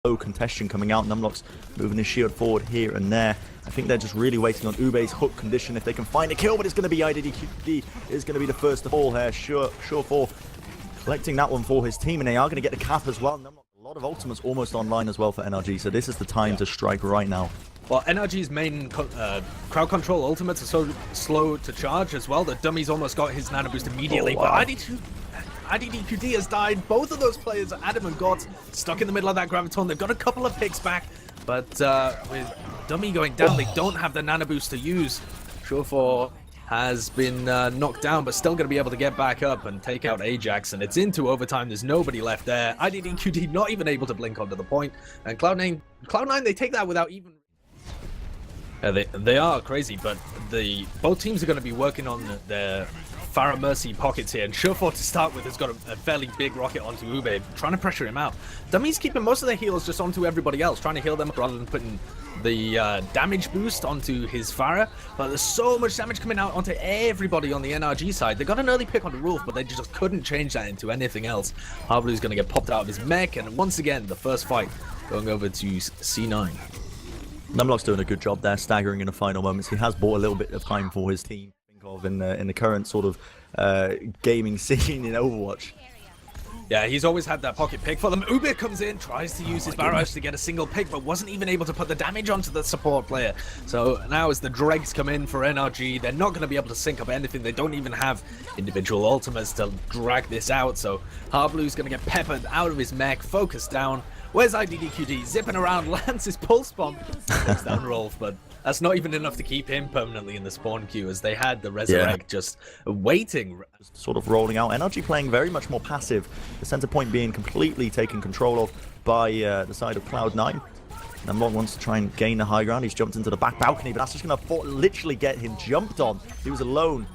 low contention coming out. Numlock's moving his shield forward here and there. I think they're just really waiting on Ube's hook condition if they can find a kill, but it's going to be IDDQD is going to be the first to fall here. Sure for collecting that one for his team, and they are going to get the cap as well. Numlock, a lot of ultimates almost online as well for NRG, so this is the time to strike right now. Well, NRG's main crowd control ultimates are so slow to charge as well that Dummy's almost got his nano boost immediately, but IDDQD has died. Both of those players, Adam and God, stuck in the middle of that Graviton. They've got a couple of picks back, but with Dummy going down, they don't have the nano boost to use. Sure4 has been knocked down, but still going to be able to get back up and take out Ajax, and it's into overtime. There's nobody left there. IDDQD not even able to blink onto the point, and Cloud9, they take that without even... they are crazy, but both teams are going to be working on their Pharah Mercy pockets here, and Sure4 to start with has got a fairly big rocket onto Ube, trying to pressure him out. Dummy's keeping most of their heals just onto everybody else, trying to heal them rather than putting the damage boost onto his Pharah, but there's so much damage coming out onto everybody on the NRG side. They got an early pick on the roof, but they just couldn't change that into anything else. Harblu's going to get popped out of his mech, and once again, the first fight going over to C9. Numlock's doing a good job there, staggering in the final moments. He has bought a little bit of time for his team in the current sort of gaming scene in Overwatch. Yeah, he's always had that pocket pick for them. Ube comes in, tries to use his barrage to get a single pick, but wasn't even able to put the damage onto the support player. So now as the dregs come in for NRG, they're not going to be able to sync up anything. They don't even have individual ultimates to drag this out. So Harblu's going to get peppered out of his mech, focused down. Where's IDDQD? Zipping around, lands his pulse bomb. Takes down Rolf, but that's not even enough to keep him permanently in the spawn queue, as they had the Resurrect just waiting. Just sort of rolling out. NRG playing very much more passive. The center point being completely taken control of by the side of Cloud9. Numlock wants to try and gain the high ground. He's jumped into the back balcony, but that's just going to literally get him jumped on. He was alone.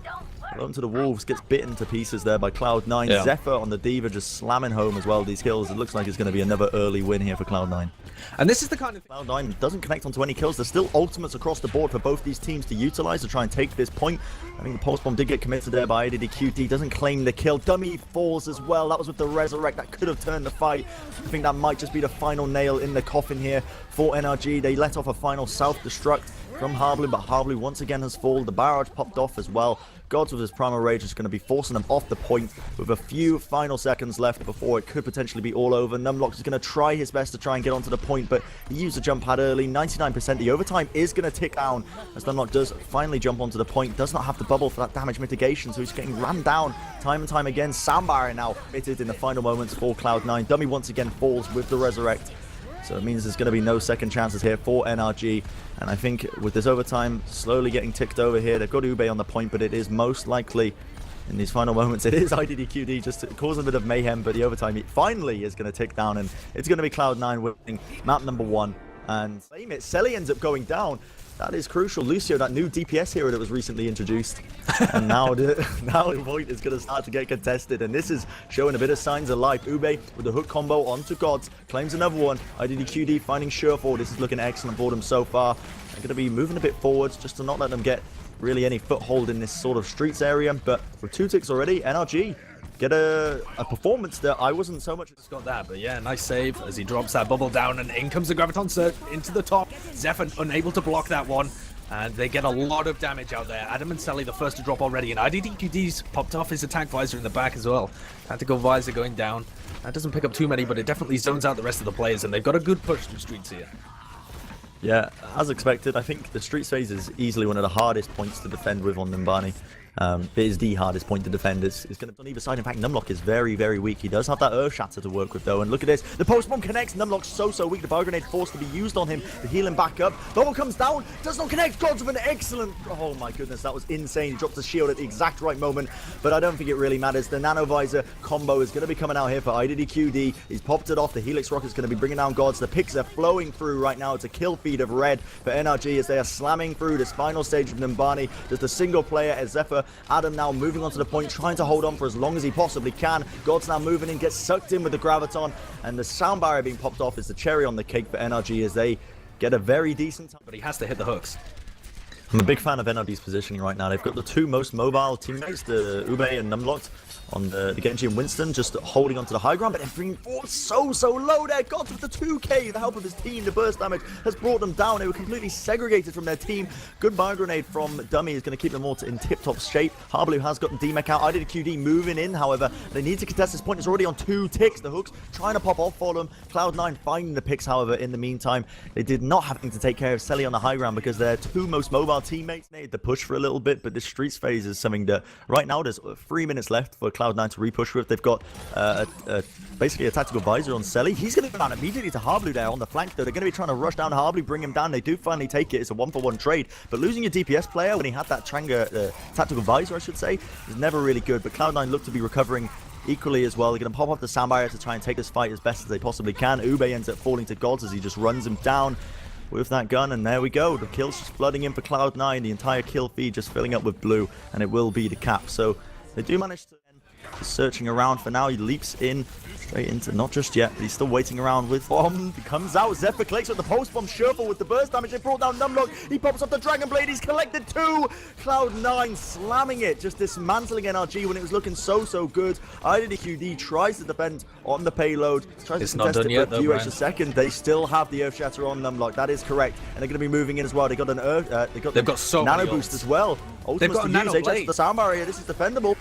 Alone to the Wolves, gets bitten to pieces there by Cloud9. Yeah. Zephyr on the Diva just slamming home as well these kills. It looks like it's going to be another early win here for Cloud9. And this is the kind of... Cloud9 doesn't connect onto any kills. There's still ultimates across the board for both these teams to utilize to try and take this point. I think the pulse bomb did get committed there by IDDQD. Doesn't claim the kill. Dummy falls as well. That was with the Resurrect. That could have turned the fight. I think that might just be the final nail in the coffin here for NRG. They let off a final self-destruct from Harblu, but Harblu once again has fallen. The barrage popped off as well. Gods with his Primal Rage is going to be forcing them off the point with a few final seconds left before it could potentially be all over. Numlock is going to try his best to try and get onto the point, but he used the jump pad early. 99%. The overtime is going to tick down as Numlock does finally jump onto the point. Does not have the bubble for that damage mitigation, so he's getting rammed down time and time again. Soundbarrier now fitted in the final moments for Cloud9. Dummy once again falls with the Resurrect. So it means there's going to be no second chances here for NRG. And I think with this overtime slowly getting ticked over here, they've got Ube on the point, but it is most likely in these final moments, it is IDDQD just to cause a bit of mayhem, but the overtime finally is going to tick down, and it's going to be Cloud9 winning map number 1. And Selly ends up going down. That is crucial. Lucio, that new DPS hero that was recently introduced. And now the point is going to start to get contested. And this is showing a bit of signs of life. Ube with the hook combo onto Gods. Claims another one. IDDQD finding Sure4. This is looking excellent for them so far. They're going to be moving a bit forwards just to not let them get really any foothold in this sort of streets area. But with 2 ticks already, NRG get a performance that I wasn't so much... Just got that, but yeah, nice save as he drops that bubble down, and in comes the Graviton Surge into the top. Zephyr unable to block that one, and they get a lot of damage out there. Adam and Sally the first to drop already, and IDDQD's popped off his attack visor in the back as well. Tactical visor going down. That doesn't pick up too many, but it definitely zones out the rest of the players, and they've got a good push through streets here. Yeah, as expected, I think the streets phase is easily one of the hardest points to defend with on Nimbani. It is the hardest point to defend. It's going to be on either side. In fact, Numlock is very, very weak. He does have that Earth Shatter to work with, though. And look at this. The post bomb connects. Numlock's so weak. The Fire Grenade forced to be used on him to heal him back up. Bubble comes down. Does not connect. Gods with an excellent... Oh, my goodness. That was insane. He drops the shield at the exact right moment. But I don't think it really matters. The Nano Visor combo is going to be coming out here for IDDQD. He's popped it off. The Helix Rocket's going to be bringing down Gods. The picks are flowing through right now. It's a kill feed of red for NRG as they are slamming through this final stage of Nimbani. Just a single player as Zephyr. Adam now moving onto the point, trying to hold on for as long as he possibly can. God's now moving in, gets sucked in with the Graviton, and the sound barrier being popped off is the cherry on the cake for NRG as they get a very decent time. But he has to hit the hooks. I'm a big fan of NRG's positioning right now. They've got the 2 most mobile teammates, the Ube and Numlock, on the Genji and Winston, just holding onto the high ground, but then bringing forward so low there. Gods with the 2K, the help of his team, the burst damage has brought them down. They were completely segregated from their team. Good bio grenade from Dummy is going to keep them all in tip-top shape. Harblue has gotten DMEC out. IDDQD moving in, however. They need to contest this point. It's already on 2 ticks. The hooks trying to pop off for them. Cloud9 finding the picks, however, in the meantime. They did not having to take care of Selly on the high ground because their 2 most mobile teammates made the push for a little bit, but this Streets phase is something that right now there's 3 minutes left for Cloud9 to repush with. They've got basically a tactical visor on Selly. He's going to go down immediately to Harblue there on the flank, though. They're going to be trying to rush down Harblue, bring him down. They do finally take it. It's a 1-for-1 trade, but losing your DPS player when he had that tactical visor, I should say, is never really good. But Cloud9 look to be recovering equally as well. They're going to pop off the sound barrier to try and take this fight as best as they possibly can. Ube ends up falling to Gods as he just runs him down with that gun, and there we go. The kills just flooding in for Cloud9. The entire kill feed just filling up with blue, and it will be the cap. So they do manage to searching around for now. He leaps in straight into, not just yet, but he's still waiting around with bomb. He comes out. Zephyr collects with the post bomb. Shuffle with the burst damage. They brought down Numlock. He pops up the Dragon Blade. He's collected 2. Cloud9 slamming it, just dismantling NRG when it was looking so good. IDDQD tries to defend on the payload. Tries to contest it for a few extra seconds. They still have the Earth Shatter on Numlock. That is correct, and they're going to be moving in as well. They got an they've got so Nano Boost as well. Ultimates to use. Ajax the sound barrier. This is defendable.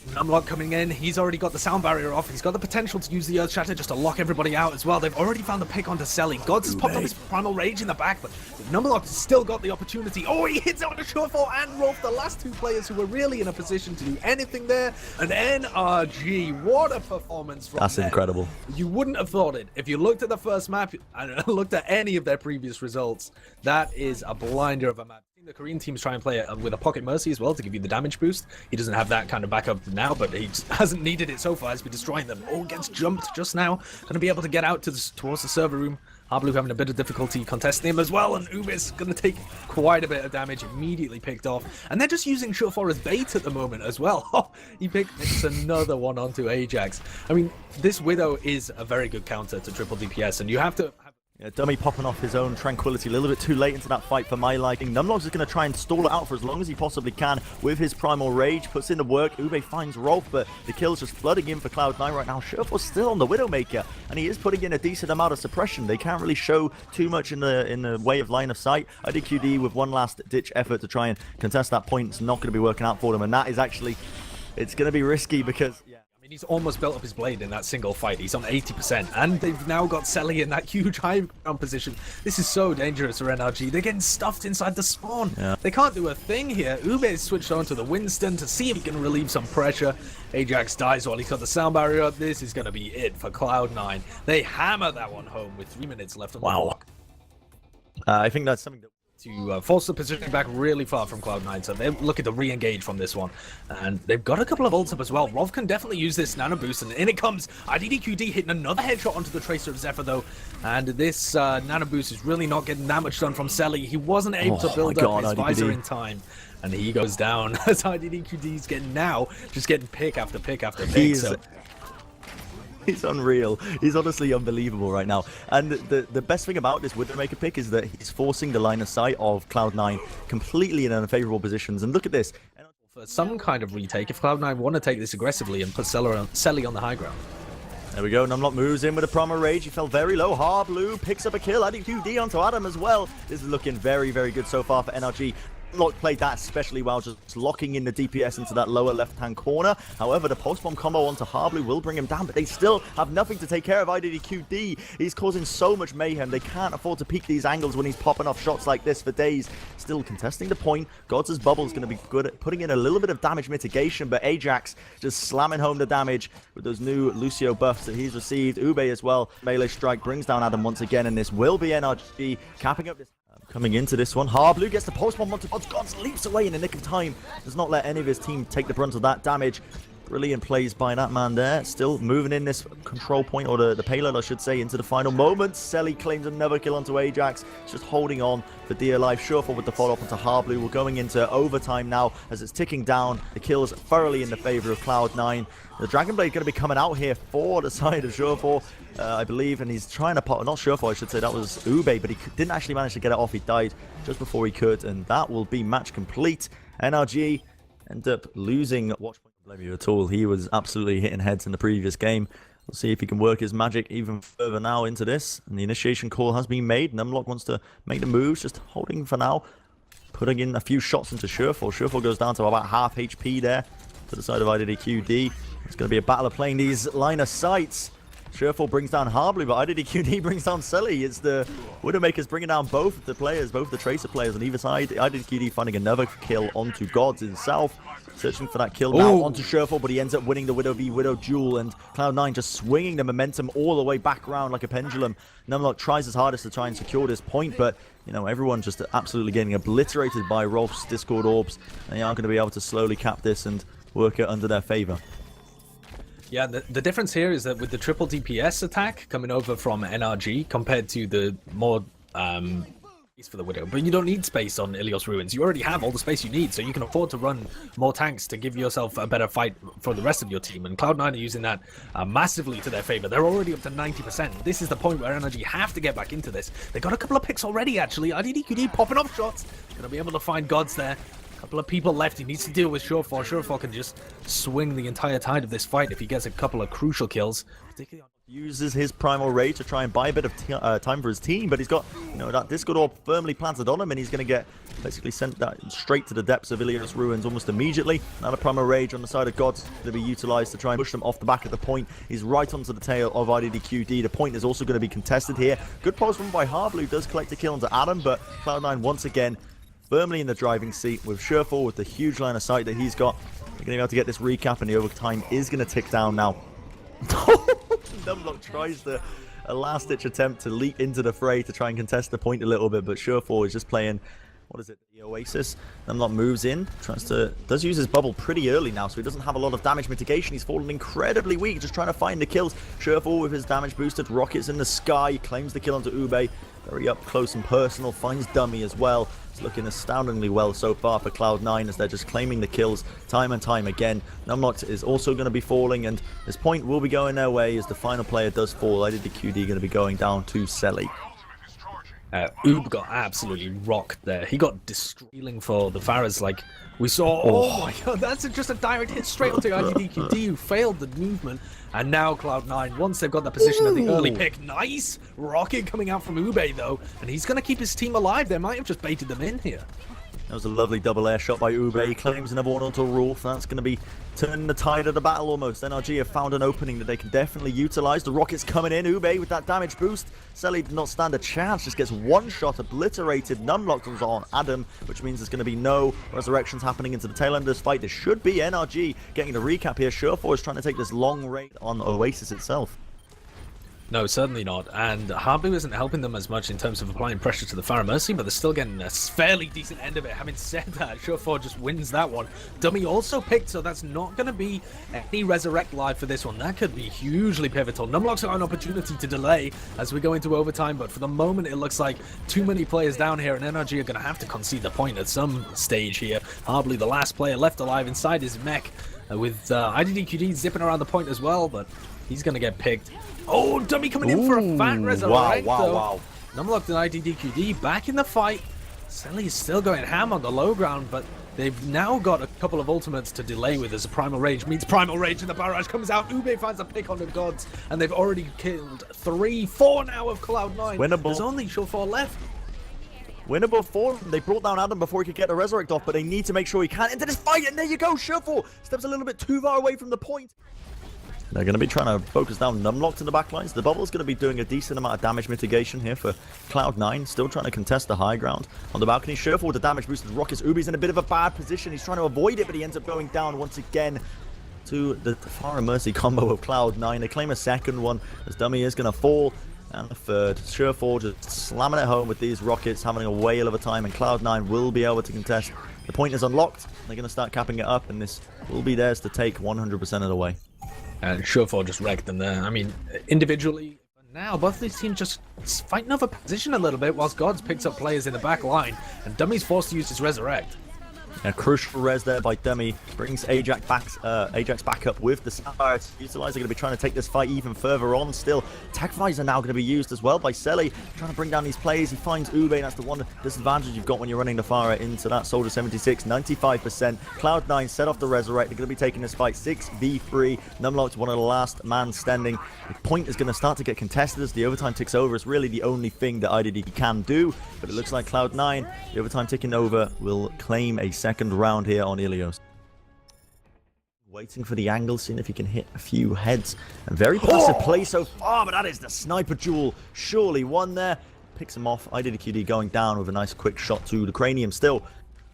Numlock coming in, he's already got the sound barrier off, he's got the potential to use the Earth Shatter just to lock everybody out as well. They've already found the pick onto Selly. Gods has popped up his Primal Rage in the back, but Numlock has still got the opportunity. Oh, he hits out on Surefall and Rolf, the last 2 players who were really in a position to do anything there. And NRG, what a performance from That's them. Incredible. You wouldn't have thought it. If you looked at the first map and looked at any of their previous results, that is a blinder of a map. The Korean teams try and play it with a Pocket Mercy as well to give you the damage boost. He doesn't have that kind of backup now, but he hasn't needed it so far. He's been destroying them. Oh, gets jumped just now. Going to be able to get out towards the server room. Harblue having a bit of difficulty contesting him as well, and Ubis going to take quite a bit of damage, immediately picked off. And they're just using Surefall as bait at the moment as well. Oh, he picks another one onto Ajax. I mean, this Widow is a very good counter to triple DPS, and you have to... Yeah, Dummy popping off his own tranquility a little bit too late into that fight for my liking. Numlock is going to try and stall it out for as long as he possibly can with his Primal Rage. Puts in the work. Ube finds Rolf, but the kill's just flooding in for Cloud9 right now. Surefall's still on the Widowmaker, and he is putting in a decent amount of suppression. They can't really show too much in the way of line of sight. IDQD with one last ditch effort to try and contest that point. It's not going to be working out for them, and that is actually, it's going to be risky because... Yeah. He's almost built up his blade in that single fight. He's on 80%, and they've now got Selly in that huge high ground position. This is so dangerous for NRG. They're getting stuffed inside the spawn. Yeah. They can't do a thing here. Ube switched on to the Winston to see if he can relieve some pressure. Ajax dies while he's got the sound barrier up. This is going to be it for Cloud9. They hammer that one home with 3 minutes left on the clock. I think that's something that... to force the positioning back really far from Cloud9, so they're looking to re-engage from this one. And they've got a couple of ults up as well. Rolf can definitely use this nano boost, and in it comes. IDDQD hitting another headshot onto the Tracer of Zephyr, though. And this nano boost is really not getting that much done from Selly. He wasn't able to build up his visor in time. And he goes down as IDDQD's just getting pick after pick after pick. He's unreal. He's honestly unbelievable right now. And the best thing about this Widowmaker pick is that he's forcing the line of sight of Cloud9 completely in unfavorable positions. And look at this. For some kind of retake, if Cloud9 want to take this aggressively and put Selly on the high ground. There we go. Numlock moves in with a Primal Rage. He fell very low. Harblue picks up a kill. IDQD onto Adam as well. This is looking very good so far for NRG. Numlock played that especially well, just locking in the DPS into that lower left-hand corner. However, the post-bomb combo onto Harblue will bring him down, but they still have nothing to take care of IDDQD. He's causing so much mayhem. They can't afford to peek these angles when he's popping off shots like this for days. Still contesting the point. Gods' bubble is going to be good at putting in a little bit of damage mitigation, but Ajax just slamming home the damage with those new Lucio buffs that he's received. Ube as well. Melee strike brings down Adam once again, and this will be NRG capping up this. Coming into this one, Harblue gets the post bomb onto Gods. Gods leaps away in the nick of time. Does not let any of his team take the brunt of that damage. Brilliant plays by that man there. Still moving in this control point, or the payload, I should say, into the final moments. Selly claims another kill onto Ajax. Just holding on for dear life. Surefall with the follow-up onto Harblue. We're going into overtime now as it's ticking down. The kills thoroughly in the favor of Cloud9. The Dragon Blade going to be coming out here for the side of Surefall, I believe, and he's trying to pop, not Surefall, I should say, that was Ube, but he didn't actually manage to get it off. He died just before he could, and that will be match complete. NRG end up losing watch point. Blame you at all. He was absolutely hitting heads in the previous game. We'll see if he can work his magic even further now into this. And the initiation call has been made. Numlock wants to make the moves, just holding for now. Putting in a few shots into Surefour. Surefour goes down to about half HP there to the side of IDDQD. It's going to be a battle of playing these line of sights. Surefour brings down Harbly, but IDDQD brings down Selly. It's the Widowmakers bringing down both of the players, both the Tracer players on either side. IDDQD finding another kill onto Gods himself. Searching for that kill now onto Surefour, but he ends up winning the Widow v Widow duel, and Cloud9 just swinging the momentum all the way back around like a pendulum. Numlock tries his hardest to try and secure this point, but you know, everyone just absolutely getting obliterated by Rolf's Discord orbs. They are going to be able to slowly cap this and work it under their favor. Yeah, the difference here is that with the triple DPS attack coming over from NRG compared to the more space for the Widow, but you don't need space on Ilios Ruins. You already have all the space you need, so you can afford to run more tanks to give yourself a better fight for the rest of your team, and Cloud9 are using that massively to their favor. They're already up to 90%. This is the point where NRG have to get back into this. They got a couple of picks already, actually. IDDQD popping off shots. Gonna be able to find Gods there. Couple of people left. He needs to deal with Surefour. Surefour can just swing the entire tide of this fight if he gets a couple of crucial kills. Uses his Primal Rage to try and buy a bit of time for his team, but he's got, you know, that Discord Orb firmly planted on him, and he's going to get basically sent that straight to the depths of Ilios Ruins almost immediately. Now the Primal Rage on the side of Gods to be utilized to try and push them off the back of the point. He's right onto the tail of IDDQD. The point is also going to be contested here. Good pulse run by Harblue, does collect a kill onto Adam, but Cloud9 once again firmly in the driving seat with Surefour with the huge line of sight that he's got. They're going to be able to get this recap, and the overtime is going to tick down now. Numlock tries a last-ditch attempt to leap into the fray to try and contest the point a little bit, but Surefour is just playing, what is it, the Oasis. Numlock moves in, does use his bubble pretty early now, so he doesn't have a lot of damage mitigation. He's fallen incredibly weak, just trying to find the kills. Surefour with his damage boosted, rockets in the sky, claims the kill onto Ube. Very up close and personal, finds Dummy as well. It's looking astoundingly well so far for Cloud9 as they're just claiming the kills time and time again. Numlock is also going to be falling, and this point will be going their way as the final player does fall. IDDQD going to be going down to Selly. Oob got absolutely rocked there. He got destroying for the Pharahs, like we saw. Oh my god, that's just a direct hit straight onto IDDQD, who failed the movement. And now Cloud9, once they've got that position of the early pick, nice rocket coming out from Ube though, and he's going to keep his team alive. They might have just baited them in here. That was a lovely double air shot by Ube. He claims another one onto Rolf. That's going to be turning the tide of the battle almost. NRG have found an opening that they can definitely utilize. The rockets coming in. Ube with that damage boost. Selly did not stand a chance. Just gets one shot obliterated. Numlock comes on Adam, which means there's going to be no resurrections happening into the tail end of this fight. This should be NRG getting the recap here. Surefour is trying to take this long raid on Oasis itself. No, certainly not. And Harblue isn't helping them as much in terms of applying pressure to the Pharah Mercy, but they're still getting a fairly decent end of it. Having said that, Surefour just wins that one. Dummy also picked, so that's not going to be any Resurrect live for this one. That could be hugely pivotal. Numlock's got an opportunity to delay as we go into overtime, but for the moment it looks like too many players down here, and NRG are going to have to concede the point at some stage here. Harblue, the last player left alive inside his mech, with IDDQD zipping around the point as well, but he's going to get picked. Oh, Dummy coming in for a fat resurrect. Wow. Numlock and IDDQD back in the fight. Selly's still going ham on the low ground, but they've now got a couple of ultimates to delay with as a Primal Rage meets Primal Rage, and the barrage comes out. Ube finds a pick on the Gods, and they've already killed 4 now of Cloud9. Winnable. There's only Surefour left. Winnable for them. They brought down Adam before he could get the resurrect off, but they need to make sure he can into this fight, and there you go. Surefour steps a little bit too far away from the point. They're going to be trying to focus down Numlock in the backlines. The bubble's going to be doing a decent amount of damage mitigation here for Cloud9. Still trying to contest the high ground on the balcony. Surefour with the damage boosted rockets. Ube's in a bit of a bad position. He's trying to avoid it, but he ends up going down once again to the Pharah Mercy combo of Cloud9. They claim a second one as Dummy is going to fall. And the third. Surefour just slamming it home with these rockets, having a whale of a time, and Cloud9 will be able to contest. The point is unlocked. They're going to start capping it up, and this will be theirs to take 100% of the way. And Surefour just wrecked them there. I mean, individually, now both of these teams just fighting over position a little bit, whilst Gods picks up players in the back line, and Dummy's forced to use his Resurrect. A crucial res there by Dummy brings Ajax back up with the Sapphire to utilize. They're going to be trying to take this fight even further on. Still, Tech Visor now going to be used as well by Selly, trying to bring down these players. He finds Ube, and that's the one disadvantage you've got when you're running the Pharah into that Soldier 76. 95%. Cloud9 set off the Resurrect. They're going to be taking this fight 6v3. Numlock's one of the last man standing. The point is going to start to get contested as the overtime ticks over. It's really the only thing that IDD can do, but it looks like Cloud9, the overtime ticking over, will claim a second round here on Ilios. Waiting for the angle, seeing if he can hit a few heads. A very passive play so far, but that is the sniper duel. Surely one there. Picks him off. IDDQD going down with a nice quick shot to the cranium. Still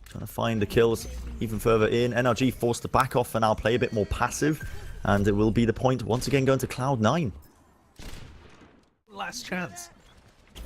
trying to find the kills even further in. NRG forced to back off and now play a bit more passive. And it will be the point once again going to Cloud9. Last chance.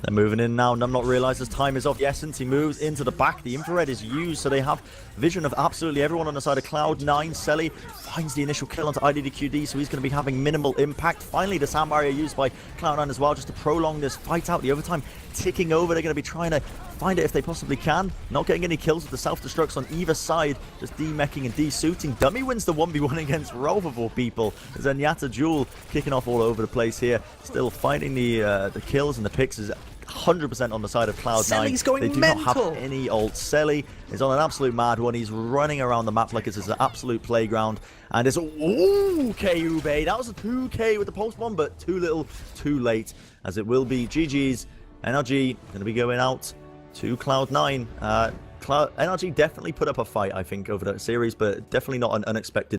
They're moving in now. Numlock realizes time is of the essence. He moves into the back. The infrared is used, so they have vision of absolutely everyone on the side of Cloud9. Selly finds the initial kill onto IDDQD, so he's going to be having minimal impact. Finally, the sound barrier used by Cloud9 as well, just to prolong this fight out. The overtime ticking over. They're going to be trying to find it if they possibly can. Not getting any kills with the self-destructs on either side. Just demeching and de-suiting. Dummy wins the 1v1 against Rolf of all people. There's a Nyata duel kicking off all over the place here. Still finding the kills and the picks is 100% on the side of Cloud9. Selly's going they do mental. not have any ult. Selly is on an absolute mad one. He's running around the map like it's an absolute playground. And it's ooh, Ube. That was a 2k with the pulse bomb, but too little, too late. As it will be GG's. NRG going to be going out to Cloud9. NRG definitely put up a fight, I think, over that series, but definitely not an unexpected